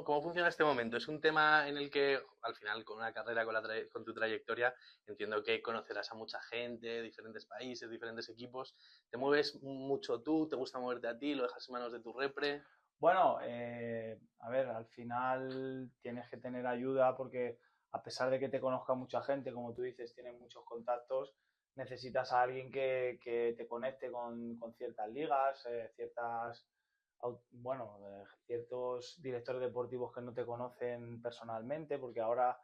cómo funciona este momento? ¿Es un tema en el que, al final, con una carrera, con tu trayectoria, entiendo que conocerás a mucha gente, diferentes países, diferentes equipos? ¿Te mueves mucho tú? ¿Te gusta moverte a ti? ¿Lo dejas en manos de tu repre? Bueno, a ver, al final tienes que tener ayuda porque a pesar de que te conozca mucha gente, como tú dices, tienes muchos contactos, necesitas a alguien que te conecte con ciertas ligas, ciertos directores deportivos que no te conocen personalmente, porque ahora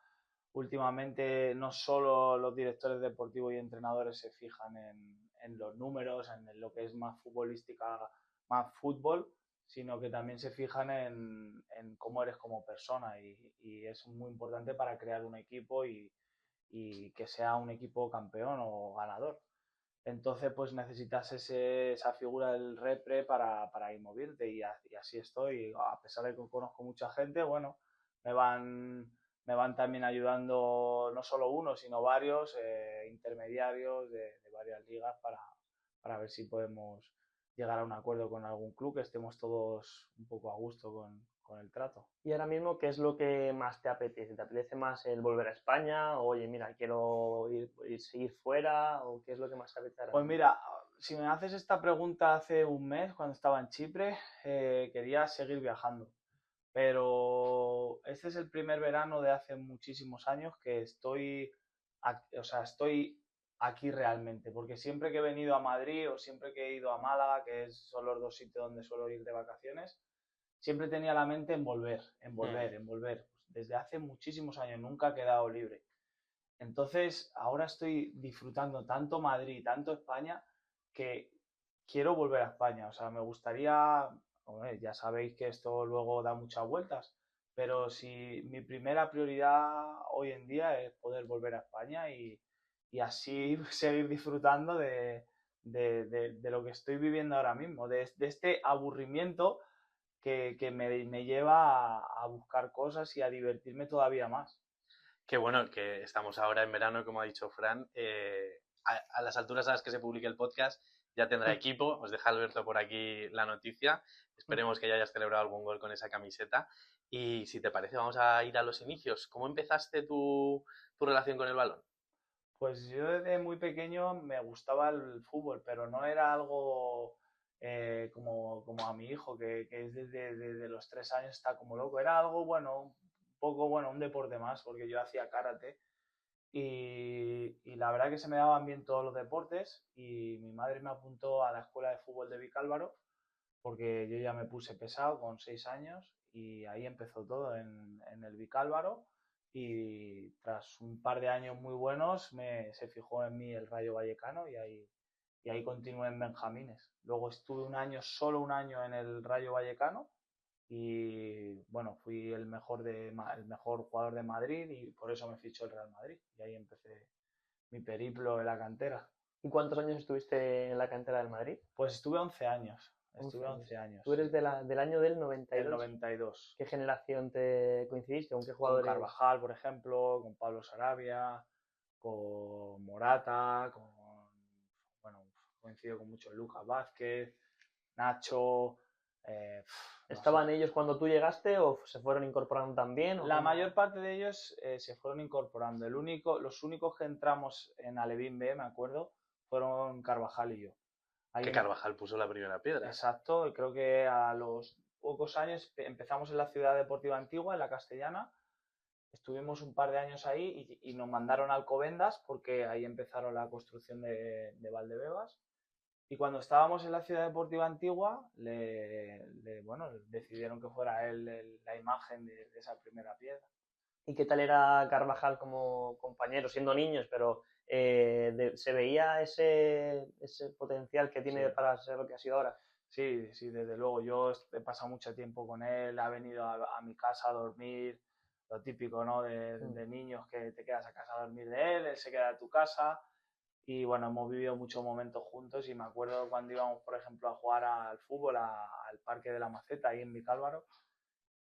últimamente no solo los directores deportivos y entrenadores se fijan en los números, en lo que es más futbolística, más fútbol, sino que también se fijan en cómo eres como persona y es muy importante para crear un equipo y que sea un equipo campeón o ganador. Entonces, pues necesitas esa figura del repre para ir moviéndote y así estoy. A pesar de que conozco mucha gente, bueno, me van, me van también ayudando no solo uno, sino varios intermediarios de varias ligas para ver si podemos llegar a un acuerdo con algún club, que estemos todos un poco a gusto con el trato. Y ahora mismo, ¿qué es lo que más te apetece? ¿Te apetece más el volver a España? O, oye, mira, quiero seguir fuera, ¿o qué es lo que más te apetece ahora Pues mismo? mira, si me haces esta pregunta hace un mes, cuando estaba en Chipre, quería seguir viajando. Pero este es el primer verano de hace muchísimos años que estoy aquí realmente, porque siempre que he venido a Madrid o siempre que he ido a Málaga, son los dos sitios donde suelo ir de vacaciones, siempre tenía la mente en volver, en volver, en volver. Pues desde hace muchísimos años nunca he quedado libre. Entonces, ahora estoy disfrutando tanto Madrid, tanto España, que quiero volver a España. O sea, me gustaría, hombre, ya sabéis que esto luego da muchas vueltas, pero si mi primera prioridad hoy en día es poder volver a España y así seguir disfrutando de lo que estoy viviendo ahora mismo, de este aburrimiento que me lleva a buscar cosas y a divertirme todavía más. Qué bueno que estamos ahora en verano, como ha dicho Fran. A las alturas a las que se publique el podcast ya tendrá equipo. Os deja Alberto por aquí la noticia. Esperemos que ya hayas celebrado algún gol con esa camiseta. Y si te parece, vamos a ir a los inicios. ¿Cómo empezaste tu relación con el balón? Pues yo desde muy pequeño me gustaba el fútbol, pero no era algo como a mi hijo, que es desde los 3 años está como loco. Era algo bueno, un poco bueno, un deporte más, porque yo hacía karate y la verdad que se me daban bien todos los deportes y mi madre me apuntó a la escuela de fútbol de Vicálvaro porque yo ya me puse pesado con 6 años y ahí empezó todo en el Vicálvaro y tras un par de años muy buenos se fijó en mí el Rayo Vallecano y ahí continué en Benjamines. Luego estuve solo un año en el Rayo Vallecano y bueno, fui el mejor jugador de Madrid y por eso me fichó el Real Madrid y ahí empecé mi periplo en la cantera. ¿Y cuántos años estuviste en la cantera del Madrid? Pues estuve 11 años. 11 Estuve años. 11 años, Tú eres sí. del año del 92. El 92. ¿Qué generación te coincidiste? ¿Con qué Con jugadores? Carvajal, por ejemplo, con Pablo Sarabia, con Morata, bueno, coincido con muchos, Lucas Vázquez, Nacho. No ¿Estaban sé. ellos cuando tú llegaste o se fueron incorporando también? La mayor parte de ellos se fueron incorporando. Los únicos que entramos en Alevín B, me acuerdo, fueron Carvajal y yo. Que Carvajal puso la primera piedra. Exacto, creo que a los pocos años empezamos en la Ciudad Deportiva Antigua, en la Castellana. Estuvimos un par de años ahí y nos mandaron a Alcobendas porque ahí empezaron la construcción de Valdebebas. Y cuando estábamos en la Ciudad Deportiva Antigua, bueno, decidieron que fuera él la imagen de esa primera piedra. ¿Y qué tal era Carvajal como compañero, siendo niños, pero se veía ese potencial que tiene Sí. para ser lo que ha sido ahora? Sí, sí, desde luego. Yo he pasado mucho tiempo con él, ha venido a mi casa a dormir, lo típico, ¿no? De niños que te quedas a casa a dormir de él se queda a tu casa. Y bueno, hemos vivido muchos momentos juntos y me acuerdo cuando íbamos, por ejemplo, a jugar al fútbol al Parque de la Maceta, ahí en Vicálvaro.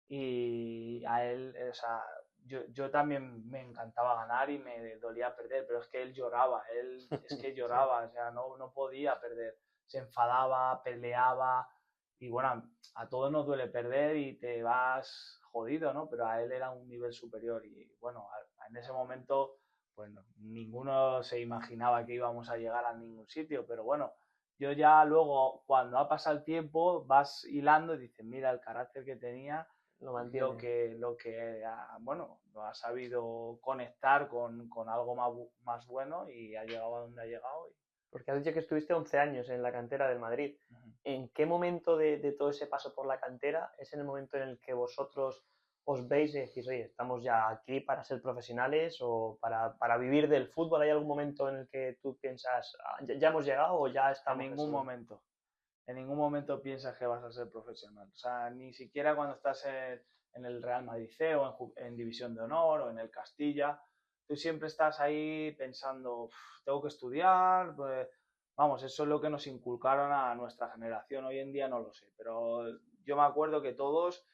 Y a él, o sea, yo también me encantaba ganar y me dolía perder, pero es que él lloraba, es que lloraba, o sea, no podía perder. Se enfadaba, peleaba y bueno, a todos nos duele perder y te vas jodido, ¿no? Pero a él era un nivel superior y bueno, en ese momento pues ninguno se imaginaba que íbamos a llegar a ningún sitio, pero bueno, yo ya luego cuando ha pasado el tiempo vas hilando y dices, mira el carácter que tenía, Lo mantiene. bueno, lo ha sabido conectar con algo más bueno y ha llegado a donde ha llegado. Porque has dicho que estuviste 11 años en la cantera del Madrid. Uh-huh. ¿En qué momento de todo ese paso por la cantera es en el momento en el que vosotros os veis y decís, oye, estamos ya aquí para ser profesionales o para vivir del fútbol? ¿Hay algún momento en el que tú piensas, ya hemos llegado o ya estamos? En ningún momento piensas que vas a ser profesional. O sea, ni siquiera cuando estás en el Real Madrid C o en División de Honor o en el Castilla, tú siempre estás ahí pensando, tengo que estudiar, pues, vamos, eso es lo que nos inculcaron a nuestra generación. Hoy en día no lo sé, pero yo me acuerdo que todos,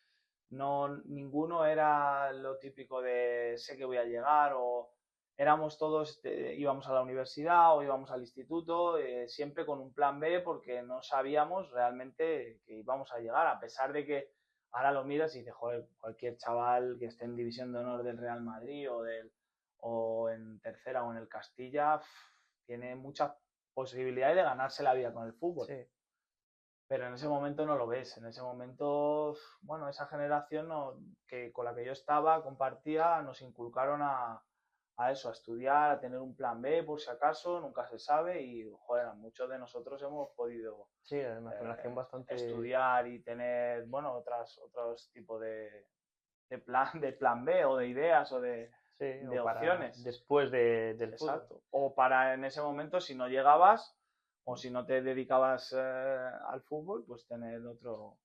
ninguno era lo típico de sé que voy a llegar o éramos todos, íbamos a la universidad o íbamos al instituto, siempre con un plan B porque no sabíamos realmente que íbamos a llegar, a pesar de que ahora lo miras y dices, joder, cualquier chaval que esté en División de Honor del Real Madrid o en tercera o en el Castilla tiene muchas posibilidades de ganarse la vida con el fútbol. Sí. Pero en ese momento no lo ves. En ese momento, bueno, esa generación con la que yo estaba, compartía, nos inculcaron a eso, a estudiar, a tener un plan B por si acaso, nunca se sabe y, joder, muchos de nosotros hemos podido sí, una generación bastante... estudiar y tener, bueno, otros tipos de plan B o de ideas o de opciones. Después del Exacto. fútbol. O para en ese momento, si no llegabas o si no te dedicabas al fútbol, pues tener otro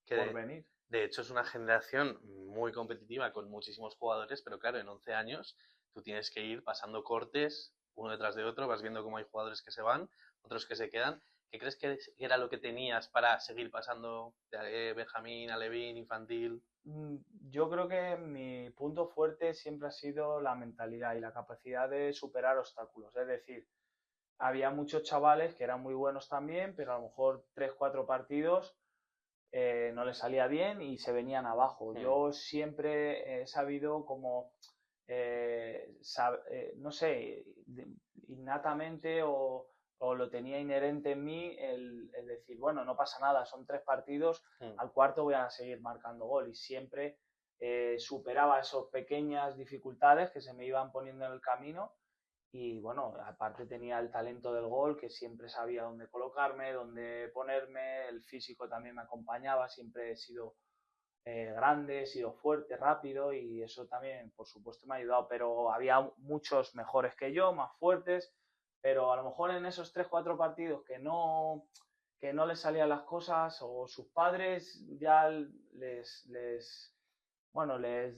porvenir. De hecho, es una generación muy competitiva con muchísimos jugadores, pero claro, en 11 años tú tienes que ir pasando cortes uno detrás de otro, vas viendo cómo hay jugadores que se van, otros que se quedan. ¿Qué crees que era lo que tenías para seguir pasando de Benjamín, Alevín, infantil? Yo creo que mi punto fuerte siempre ha sido la mentalidad y la capacidad de superar obstáculos. Es decir, había muchos chavales que eran muy buenos también, pero a lo mejor 3-4 partidos no les salía bien y se venían abajo. Yo siempre he sabido como, no sé, innatamente o lo tenía inherente en mí el decir, bueno, no pasa nada, son 3 partidos, al cuarto voy a seguir marcando gol y siempre superaba esas pequeñas dificultades que se me iban poniendo en el camino y bueno, aparte tenía el talento del gol, que siempre sabía dónde colocarme, dónde ponerme, el físico también me acompañaba, siempre he sido grande, he sido fuerte, rápido y eso también, por supuesto, me ha ayudado, pero había muchos mejores que yo, más fuertes, pero a lo mejor en esos 3-4 partidos que no les salían las cosas o sus padres ya les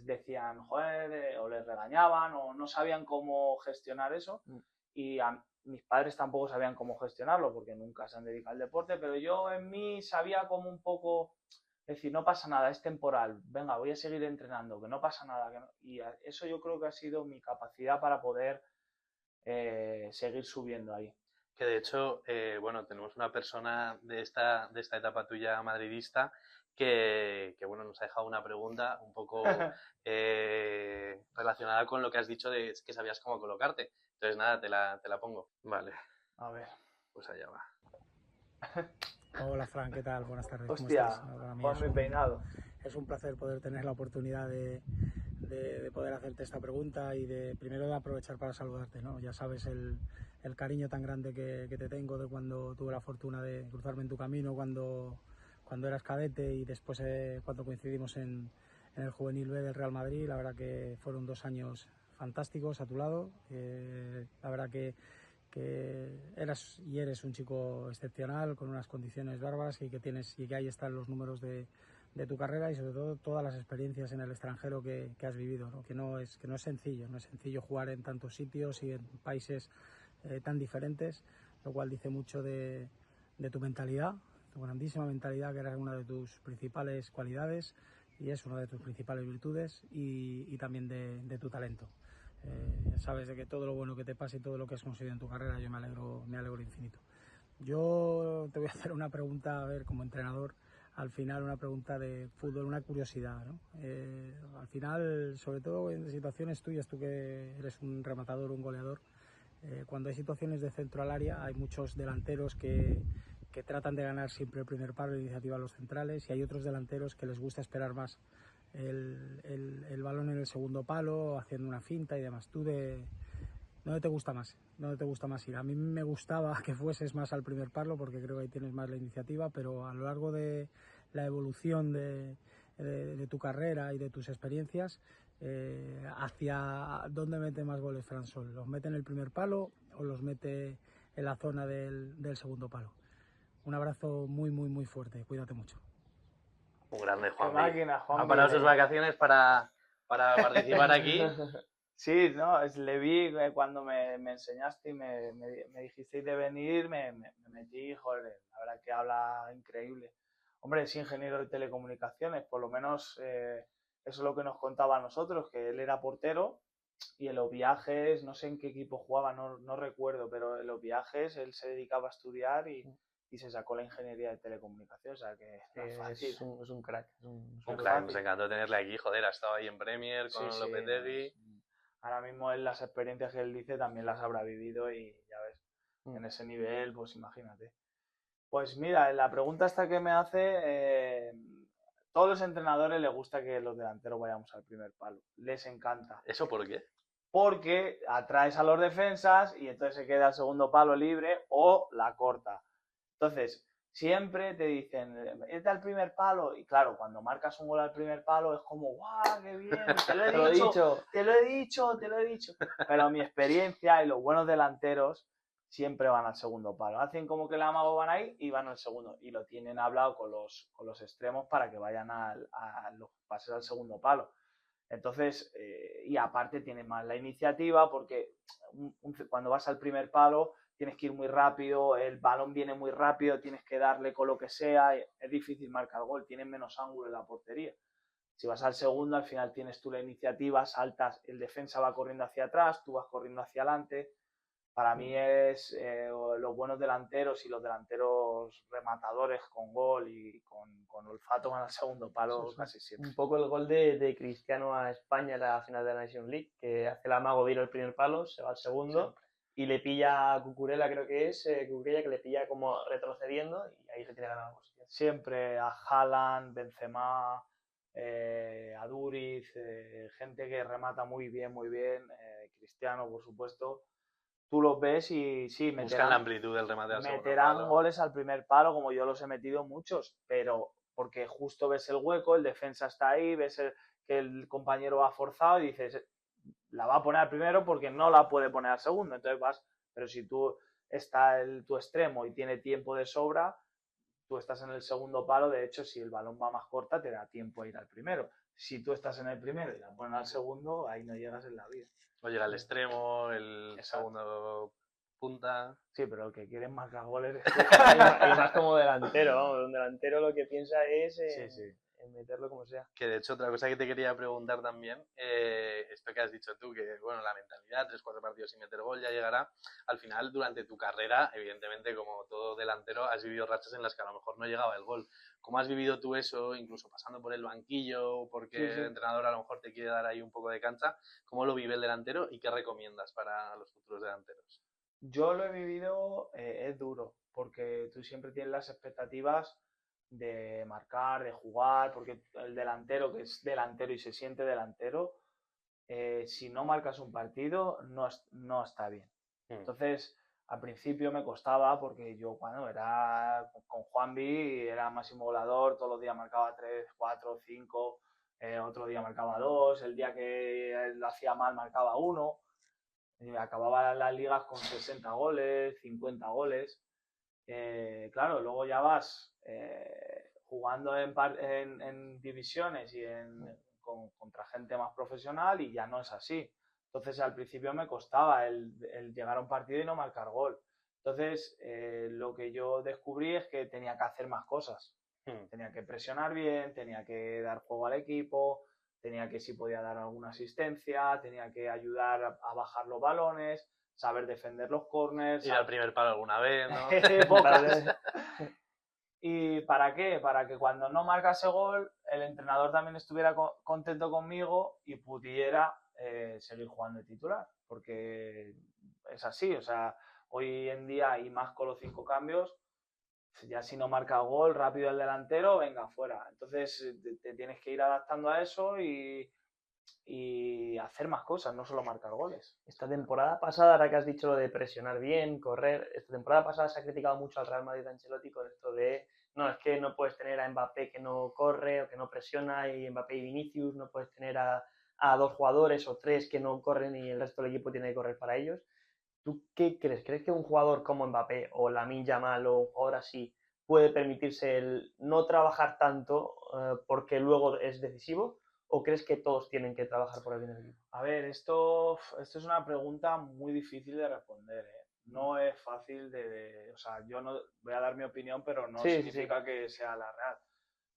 decían, joder, o les regañaban o no sabían cómo gestionar eso y mis padres tampoco sabían cómo gestionarlo porque nunca se han dedicado al deporte, pero yo en mí sabía como un poco decir, no pasa nada, es temporal, venga, voy a seguir entrenando, que no pasa nada. Y eso yo creo que ha sido mi capacidad para poder seguir subiendo ahí. Que de hecho, bueno, tenemos una persona de esta etapa tuya madridista que bueno, nos ha dejado una pregunta un poco relacionada con lo que has dicho de que sabías cómo colocarte. Entonces, nada, te la pongo. Vale. A ver. Pues allá va. Hola, Fran, ¿qué tal? Buenas tardes. Hostia, ¿Cómo estás? muy peinado. Es un placer poder tener la oportunidad de poder hacerte esta pregunta y primero de aprovechar para saludarte, ¿no? Ya sabes el cariño tan grande que te tengo de cuando tuve la fortuna de cruzarme en tu camino cuando eras cadete y después cuando coincidimos en el Juvenil B del Real Madrid. La verdad que fueron 2 años fantásticos a tu lado. La verdad que eras y eres un chico excepcional con unas condiciones bárbaras y que ahí están los números de tu carrera y sobre todo todas las experiencias en el extranjero que has vivido, ¿no? Que no es sencillo jugar en tantos sitios y en países tan diferentes, lo cual dice mucho de tu mentalidad, tu grandísima mentalidad, que era una de tus principales cualidades y es una de tus principales virtudes y también de tu talento. Sabes de que todo lo bueno que te pase y todo lo que has conseguido en tu carrera, yo me alegro infinito. Yo te voy a hacer una pregunta, a ver, como entrenador, al final una pregunta de fútbol, una curiosidad, ¿no? Al final, sobre todo en situaciones tuyas, tú que eres un rematador, un goleador, cuando hay situaciones de centro al área, hay muchos delanteros que tratan de ganar siempre el primer palo de iniciativa a los centrales, y hay otros delanteros que les gusta esperar más el balón en el segundo palo, haciendo una finta y demás. ¿Dónde te gusta más? ¿Dónde te gusta más ir? A mí me gustaba que fueses más al primer palo porque creo que ahí tienes más la iniciativa, pero a lo largo de la evolución de tu carrera y de tus experiencias, ¿hacia dónde mete más goles Fran Sol? ¿Los mete en el primer palo o los mete en la zona del segundo palo? Un abrazo muy, muy, muy fuerte. Cuídate mucho. Un grande Qué Juanvi. máquina, Juanvi. Ha parado sus vacaciones para participar aquí. Sí, no, le vi cuando me enseñaste y me dijisteis de venir, me metí, joder, la verdad que habla increíble. Hombre, es ingeniero de telecomunicaciones, por lo menos eso es lo que nos contaba a nosotros, que él era portero y en los viajes, no sé en qué equipo jugaba, no recuerdo, pero en los viajes él se dedicaba a estudiar y se sacó la ingeniería de telecomunicaciones, o sea que no es fácil. Es un crack. Un crack, nos encantó tenerle aquí, joder, ha estado ahí en Premier con Sí, Lopetegui. Ahora mismo él, las experiencias que él dice también las habrá vivido y ya ves, en ese nivel, pues imagínate. Pues mira, la pregunta esta que me hace, todos los entrenadores les gusta que los delanteros vayamos al primer palo, les encanta. ¿Eso por qué? Porque atraes a los defensas y entonces se queda el segundo palo libre o la corta. Entonces, siempre te dicen, vete al primer palo. Y claro, cuando marcas un gol al primer palo es como, ¡guau, qué bien! Te lo he dicho, te lo he dicho. Pero mi experiencia y los buenos delanteros siempre van al segundo palo. Hacen como que el amago van ahí y van al segundo. Y lo tienen hablado con los extremos para que vayan a los pases al segundo palo. Entonces, y aparte tienen más la iniciativa porque cuando vas al primer palo tienes que ir muy rápido, el balón viene muy rápido, tienes que darle con lo que sea, es difícil marcar gol, tienes menos ángulo en la portería. Si vas al segundo, al final tienes tú la iniciativa, saltas, el defensa va corriendo hacia atrás, tú vas corriendo hacia adelante. Para mí es los buenos delanteros y los delanteros rematadores con gol y con olfato van al segundo palo casi siempre. Un poco el gol de Cristiano a España en la final de la Nations League, que hace el amago de ir al primer palo, se va al segundo siempre. Y le pilla a Cucurella, creo que es, Cucurella, que le pilla como retrocediendo y ahí se tiene ganada la posición. Siempre a Haaland, Benzema, a Duriz, gente que remata muy bien, Cristiano, por supuesto. Tú los ves y sí, buscan la amplitud del remate al segundo palo. Meterán goles al primer palo, como yo los he metido muchos, pero porque justo ves el hueco, el defensa está ahí, ves que el compañero va forzado y dices, la va a poner al primero porque no la puede poner al segundo, entonces vas, pero si tú está tu extremo y tiene tiempo de sobra, tú estás en el segundo palo, de hecho, si el balón va más corta, te da tiempo a ir al primero. Si tú estás en el primero y la pones al segundo, ahí no llegas en la vida. O llega al extremo, el segundo punta. Sí, pero el que quiere marcar goles y más como delantero, vamos, un delantero lo que piensa es en meterlo como sea. Que de hecho otra cosa que te quería preguntar también, esto que has dicho tú, que bueno, la mentalidad, 3-4 partidos sin meter gol ya llegará. Al final, durante tu carrera, evidentemente, como todo delantero, has vivido rachas en las que a lo mejor no llegaba el gol. ¿Cómo has vivido tú eso, incluso pasando por el banquillo, porque el entrenador a lo mejor te quiere dar ahí un poco de cancha? ¿Cómo lo vive el delantero y qué recomiendas para los futuros delanteros? Yo lo he vivido, es duro, porque tú siempre tienes las expectativas de marcar, de jugar, porque el delantero que es delantero y se siente delantero, si no marcas un partido, no está bien. Entonces, al principio me costaba porque yo cuando era con Juanvi era máximo goleador, todos los días marcaba 3, 4, 5, otro día marcaba 2, el día que lo hacía mal marcaba 1, y acababa las ligas con 60 goles, 50 goles. Claro, luego ya vas jugando en divisiones y contra gente más profesional y ya no es así. Entonces al principio me costaba el llegar a un partido y no marcar gol. Entonces lo que yo descubrí es que tenía que hacer más cosas. Tenía que presionar bien, tenía que dar juego al equipo, tenía que, si podía, dar alguna asistencia, tenía que ayudar a bajar los balones, saber defender los corners. Ir al primer palo alguna vez, ¿no? Pocas. ¿Y para qué? Para que cuando no marcase gol, el entrenador también estuviera contento conmigo y pudiera seguir jugando de titular. Porque es así, o sea, hoy en día y más con los 5 cambios, ya si no marca gol, rápido el delantero, venga, fuera. Entonces te tienes que ir adaptando a eso y hacer más cosas, no solo marcar goles. Esta temporada pasada, ahora que has dicho lo de presionar bien, correr, esta temporada pasada se ha criticado mucho al Real Madrid de Ancelotti con esto de, no, es que no puedes tener a Mbappé que no corre o que no presiona, y Mbappé y Vinicius, no puedes tener a 2 jugadores o 3 que no corren y el resto del equipo tiene que correr para ellos. ¿Tú qué crees? ¿Crees que un jugador como Mbappé o Lamine Yamal o un jugador así puede permitirse el no trabajar tanto porque luego es decisivo? ¿O crees que todos tienen que trabajar por el bien del equipo? A ver, esto es una pregunta muy difícil de responder, ¿eh? No es fácil o sea, yo no voy a dar mi opinión, pero no significa que sea la real.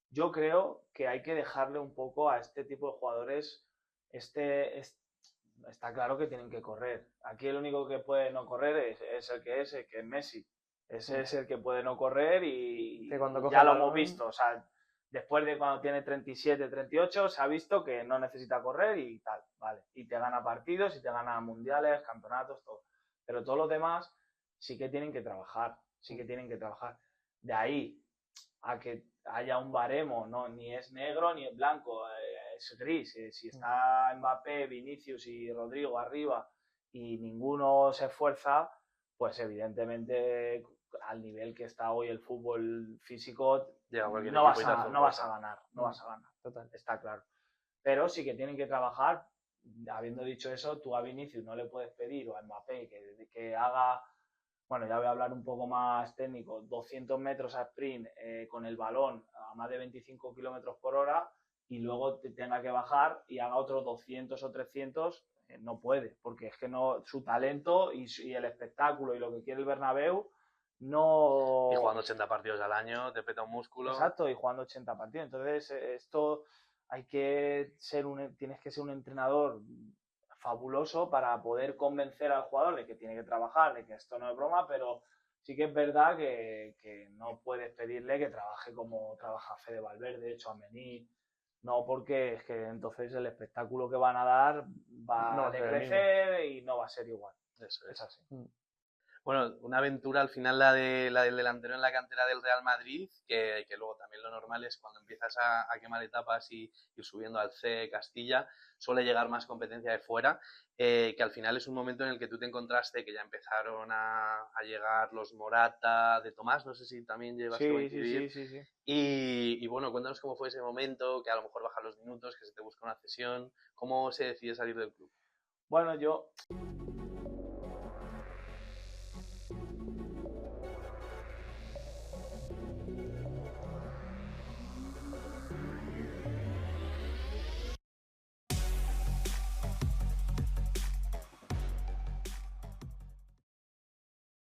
Yo creo que hay que dejarle un poco a este tipo de jugadores, está claro que tienen que correr. Aquí el único que puede no correr es el que es Messi. Ese es el que puede no correr y ya lo hemos visto. O sea, después de cuando tiene 37, 38, se ha visto que no necesita correr y tal, vale. Y te gana partidos, y te gana mundiales, campeonatos, todo. Pero todos los demás sí que tienen que trabajar, sí que tienen que trabajar. De ahí a que haya un baremo, no, ni es negro ni es blanco, es gris. Si está Mbappé, Vinicius y Rodrigo arriba y ninguno se esfuerza, pues evidentemente al nivel que está hoy el fútbol físico no vas a ganar. Total, está claro. Pero sí que tienen que trabajar. Habiendo dicho eso, tú a Vinicius no le puedes pedir, o a Mbappé que haga, bueno, ya voy a hablar un poco más técnico, 200 metros a sprint con el balón a más de 25 kilómetros por hora y luego te tenga que bajar y haga otros 200 o 300, no puede, porque es que no, su talento y el espectáculo y lo que quiere el Bernabéu no... Y jugando 80 partidos al año, te peta un músculo. Exacto, y jugando 80 partidos. Entonces, esto tienes que ser un entrenador fabuloso para poder convencer al jugador de que tiene que trabajar, de que esto no es broma, pero sí que es verdad que no puedes pedirle que trabaje como trabaja Fede Valverde, Tchouaméni, no, porque es que entonces el espectáculo que van a dar va a decrecer y no va a ser igual. Eso es así. Bueno, una aventura al final la del delantero en la cantera del Real Madrid, que luego también lo normal es cuando empiezas a quemar etapas y ir subiendo al C, Castilla, suele llegar más competencia de fuera, que al final es un momento en el que tú te encontraste que ya empezaron a llegar los Morata, de Tomás, no sé si también llevas a coincidir. Sí. Y bueno, cuéntanos cómo fue ese momento, que a lo mejor bajan los minutos, que se te busca una cesión, ¿cómo se decide salir del club? Bueno, yo